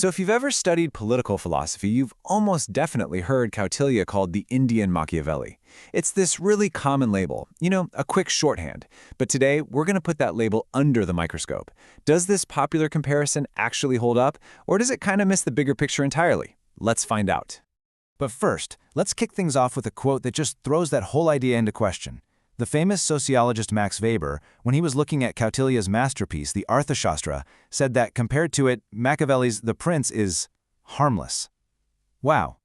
So if you've ever studied political philosophy, you've almost definitely heard Kautilya called the Indian Machiavelli. It's this really common label, a quick shorthand. But today, we're going to put that label under the microscope. Does this popular comparison actually hold up, or does it kind of miss the bigger picture entirely? Let's find out. But first, let's kick things off with a quote that just throws that whole idea into question. The famous sociologist Max Weber, when he was looking at Kautilya's masterpiece, the Arthashastra, said that compared to it, Machiavelli's The Prince is harmless. Wow.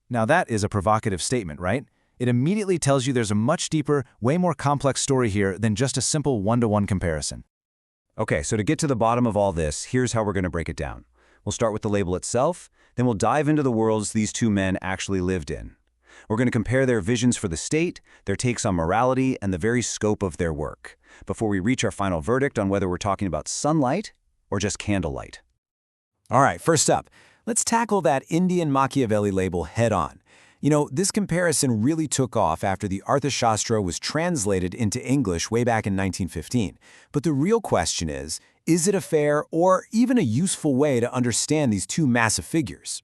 Now that is a provocative statement, right? It immediately tells you there's a much deeper, way more complex story here than just a simple one-to-one comparison. Okay, so to get to the bottom of all this, here's how we're going to break it down. We'll start with the label itself, then we'll dive into the worlds these two men actually lived in. We're going to compare their visions for the state, their takes on morality, and the very scope of their work, before we reach our final verdict on whether we're talking about sunlight or just candlelight. All right, first up, let's tackle that Indian Machiavelli label head-on. This comparison really took off after the Arthashastra was translated into English way back in 1915. But the real question is it a fair or even a useful way to understand these two massive figures?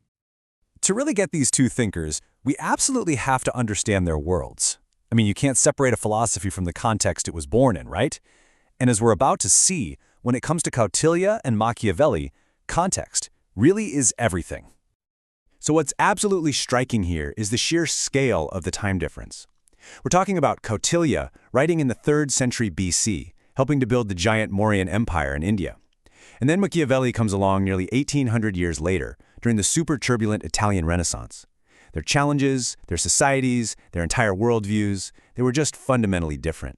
To really get these two thinkers, we absolutely have to understand their worlds. I mean, you can't separate a philosophy from the context it was born in, right? And as we're about to see, when it comes to Kautilya and Machiavelli, context really is everything. So what's absolutely striking here is the sheer scale of the time difference. We're talking about Kautilya writing in the 3rd century BC, helping to build the giant Mauryan Empire in India. And then Machiavelli comes along nearly 1,800 years later, during the super turbulent Italian Renaissance. Their challenges, their societies, their entire worldviews, they were just fundamentally different.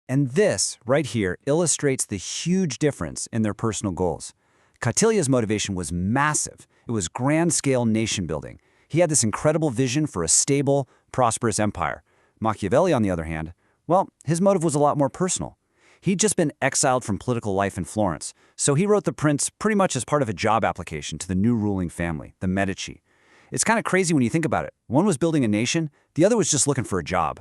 And this, right here, illustrates the huge difference in their personal goals. Kautilya's motivation was massive. It was grand-scale nation-building. He had this incredible vision for a stable, prosperous empire. Machiavelli, on the other hand, well, his motive was a lot more personal. He'd just been exiled from political life in Florence, so he wrote The Prince pretty much as part of a job application to the new ruling family, the Medici. It's kind of crazy when you think about it. One was building a nation, the other was just looking for a job.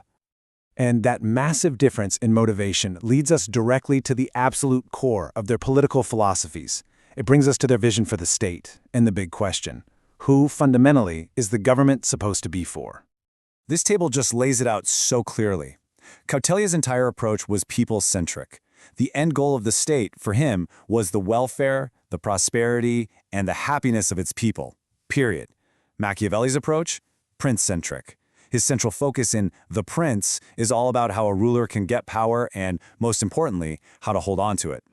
And that massive difference in motivation leads us directly to the absolute core of their political philosophies. It brings us to their vision for the state and the big question: who, fundamentally, is the government supposed to be for? This table just lays it out so clearly. Kautilya's entire approach was people-centric. The end goal of the state, for him, was the welfare, the prosperity, and the happiness of its people, period. Machiavelli's approach? Prince-centric. His central focus in The Prince is all about how a ruler can get power and, most importantly, how to hold on to it.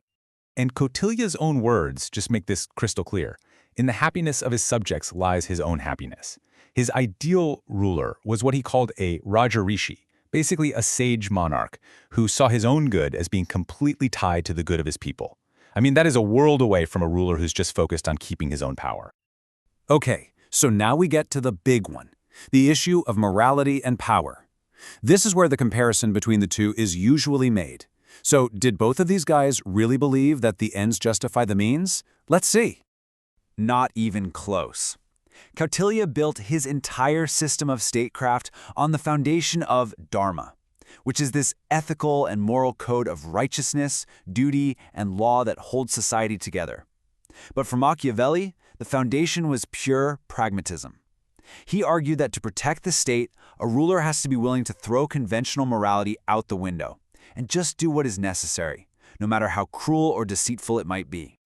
And Kautilya's own words just make this crystal clear. In the happiness of his subjects lies his own happiness. His ideal ruler was what he called a Raja Rishi, basically a sage monarch who saw his own good as being completely tied to the good of his people. I mean, that is a world away from a ruler who's just focused on keeping his own power. Okay, so now we get to the big one, the issue of morality and power. This is where the comparison between the two is usually made. So, did both of these guys really believe that the ends justify the means? Let's see. Not even close. Kautilya built his entire system of statecraft on the foundation of dharma, which is this ethical and moral code of righteousness, duty, and law that holds society together. But for Machiavelli, the foundation was pure pragmatism. He argued that to protect the state, a ruler has to be willing to throw conventional morality out the window and just do what is necessary, no matter how cruel or deceitful it might be.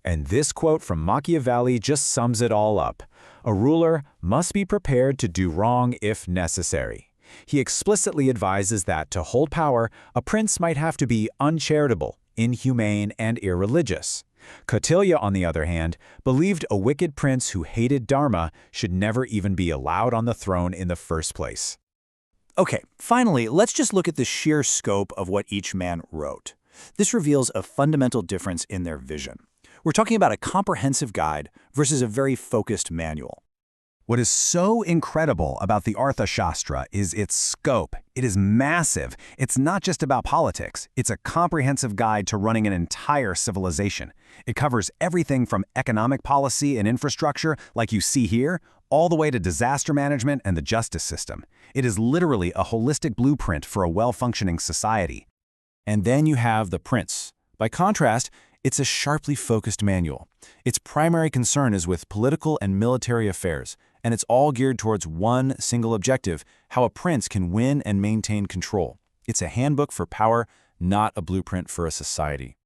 And this quote from Machiavelli just sums it all up. A ruler must be prepared to do wrong if necessary. He explicitly advises that to hold power, a prince might have to be uncharitable, inhumane, and irreligious. Kautilya, on the other hand, believed a wicked prince who hated Dharma should never even be allowed on the throne in the first place. Okay, finally, let's just look at the sheer scope of what each man wrote. This reveals a fundamental difference in their vision. We're talking about a comprehensive guide versus a very focused manual. What is so incredible about the Arthashastra is its scope. It is massive. It's not just about politics. It's a comprehensive guide to running an entire civilization. It covers everything from economic policy and infrastructure, like you see here, all the way to disaster management and the justice system. It is literally a holistic blueprint for a well-functioning society. And then you have the prince. By contrast, It's a sharply focused manual. Its primary concern is with political and military affairs, and it's all geared towards one single objective: how a prince can win and maintain control. It's a handbook for power, not a blueprint for a society.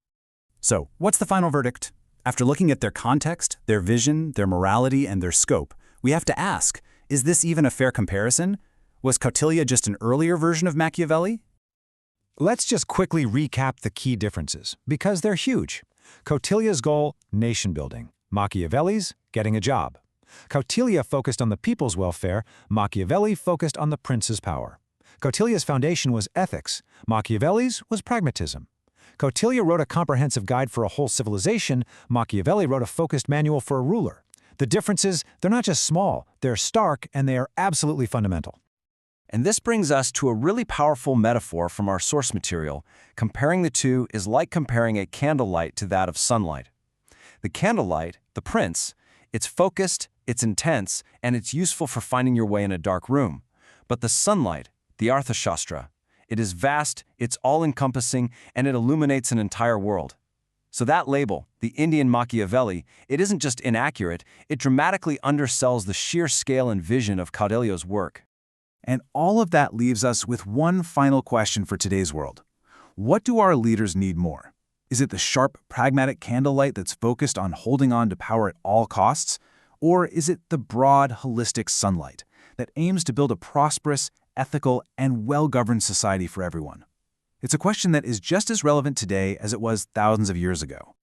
So, what's the final verdict? After looking at their context, their vision, their morality, and their scope, we have to ask, is this even a fair comparison? Was Kautilya just an earlier version of Machiavelli? Let's just quickly recap the key differences, because they're huge. Kautilya's goal, nation building. Machiavelli's, getting a job. Kautilya focused on the people's welfare, Machiavelli focused on the prince's power. Kautilya's foundation was ethics, Machiavelli's was pragmatism. Kautilya wrote a comprehensive guide for a whole civilization, Machiavelli wrote a focused manual for a ruler. The differences, they're not just small, they're stark, and they are absolutely fundamental. And this brings us to a really powerful metaphor from our source material. Comparing the two is like comparing a candlelight to that of sunlight. The candlelight, the prince, it's focused, it's intense, and it's useful for finding your way in a dark room. But the sunlight, the Arthashastra, it is vast, it's all-encompassing, and it illuminates an entire world. So that label, the Indian Machiavelli, it isn't just inaccurate, it dramatically undersells the sheer scale and vision of Kautilya's work. And all of that leaves us with one final question for today's world. What do our leaders need more? Is it the sharp, pragmatic candlelight that's focused on holding on to power at all costs? Or is it the broad, holistic sunlight that aims to build a prosperous, ethical, and well-governed society for everyone? It's a question that is just as relevant today as it was thousands of years ago.